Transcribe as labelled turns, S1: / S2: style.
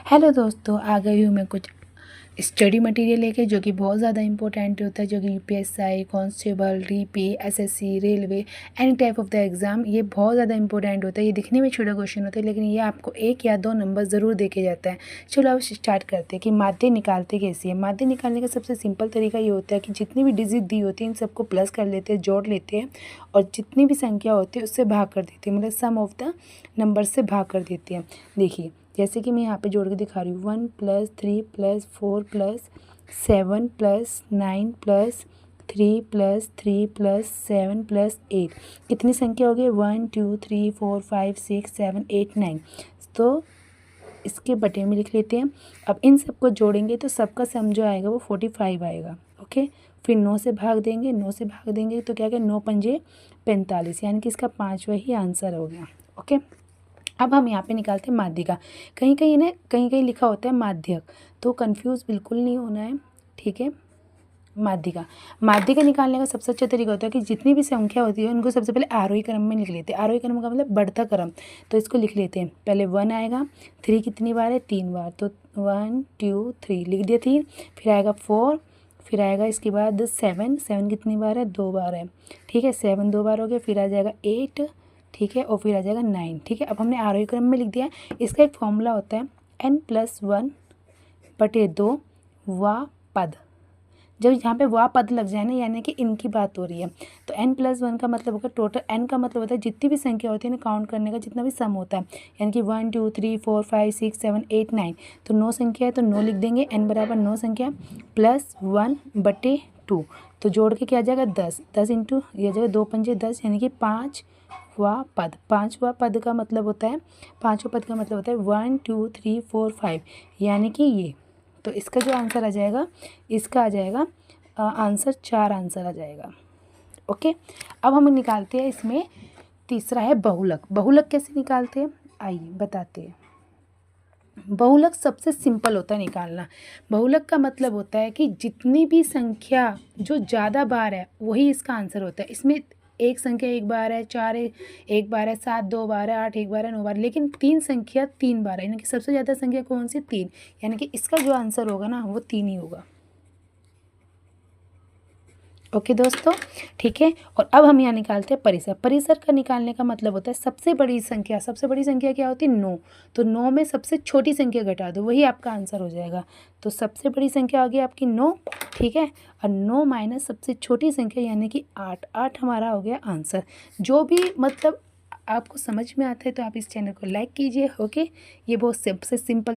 S1: Hello दोस्तों, आ गई हूँ मैं कुछ स्टडी मटेरियल लेके जो कि बहुत ज़्यादा इंपॉर्टेंट होता है, जो कि यूपीएसआई, कांस्टेबल, रीपी, SSC, railway, any type of the exam ये बहुत ज़्यादा इंपॉर्टेंट होता है। ये दिखने में छोटा क्वेश्चन होता है लेकिन ये आपको 1 या 2 नंबर ज़रूर देके जाता है। चलो अब स्टार्ट करते हैं कि माध्य निकालते कैसे हैं। माध्य निकालने का सबसे सिंपल तरीका ये होता है कि जितनी भी डिजिट दी होती है इन सबको प्लस कर लेते हैं, जोड़ लेते हैं और जितनी भी संख्या होती है उससे भाग कर देते हैं, मतलब सम ऑफ द नंबर से भाग कर देते हैं। देखिए जैसे कि मैं यहाँ पे जोड़ के दिखा रही हूँ 1 + 3 + 4 + 7 + 9 + 3 + 3 + 7 + 8 कितनी संख्या हो गई 1 2 3 4 5 6 7 8 9। तो इसके बटे में लिख लेते हैं। अब इन सबको जोड़ेंगे तो सबका सम जो आएगा वो 45 आएगा। ओके, फिर 9 से भाग देंगे, 9 से भाग देंगे तो क्या क्या 9 पंजे 45, यानी कि इसका 5वां ही आंसर हो गया। ओके, अब हम यहाँ पे निकालते हैं माध्य का। कहीं कहीं ना कहीं कहीं लिखा होता है माध्यक, तो कंफ्यूज बिल्कुल नहीं होना है, ठीक है। माध्य का निकालने का सबसे अच्छा तरीका होता है कि जितनी भी संख्या होती है उनको सबसे पहले आरोही क्रम में लिख लेते हैं। आरोही क्रम का मतलब बढ़ता क्रम, तो इसको लिख लेते हैं। पहले 1 आएगा, 3 कितनी बार है 3 बार, तो 1 2 3 लिख दिया 3। फिर आएगा 4, फिर आएगा इसके बाद 7, 7 कितनी बार है 2 बार है, ठीक है, 7 2 बार हो गया। फिर आ जाएगा 8, ठीक है, और फिर आ जाएगा 9, ठीक है। अब हमने आरोही क्रम में लिख दिया। इसका एक फॉर्मूला होता है n+1/2 वा पद। जब यहाँ पे वा पद लग जाए ना, यानी कि इनकी बात हो रही है, तो n+1 का मतलब होगा टोटल। n का मतलब होता है जितनी भी संख्या होती है ना, काउंट करने का जितना भी सम होता है, यानी कि 1 2 3 4 5 6 7 8 9। तो 9 संख्या है तो 9 लिख देंगे, n बराबर 9 संख्या +1/2, तो जोड़ के क्या आ जाएगा 10। 10 इंटू ये जगह 2 पंजे 10, यानी कि 5वां पद। 5वां पद का मतलब होता है 1 2 3 4 5, यानी कि ये। तो इसका जो आंसर आ जाएगा, इसका आ जाएगा आंसर 4 आंसर आ जाएगा। ओके, अब हम निकालते हैं इसमें तीसरा है बहुलक। बहुलक कैसे निकालते हैं आइए बताते हैं। बहुलक सबसे सिंपल होता है निकालना। बहुलक का मतलब होता है कि जितनी भी संख्या जो ज़्यादा बार है वही इसका आंसर होता है। इसमें एक संख्या 1 बार है, 4 1 बार है, 7 2 बार है, 8 1 बार है, 9 बार, लेकिन 3 संख्या 3 बार है, यानी कि सबसे ज़्यादा संख्या कौन सी 3, यानी कि इसका जो आंसर होगा ना वो 3 ही होगा। ओके दोस्तों, ठीक है। और अब हम यहाँ निकालते हैं परिसर। परिसर का निकालने का मतलब होता है सबसे बड़ी संख्या। सबसे बड़ी संख्या क्या होती है 9, तो 9 में सबसे छोटी संख्या घटा दो, वही आपका आंसर हो जाएगा। तो सबसे बड़ी संख्या आ गई आपकी 9, ठीक है, और 9 माइनस सबसे छोटी संख्या यानी कि 8, 8 हमारा हो गया आंसर। जो भी मतलब आपको समझ में आता है तो आप इस चैनल को लाइक कीजिए। ओके, ये बहुत सबसे सिंपल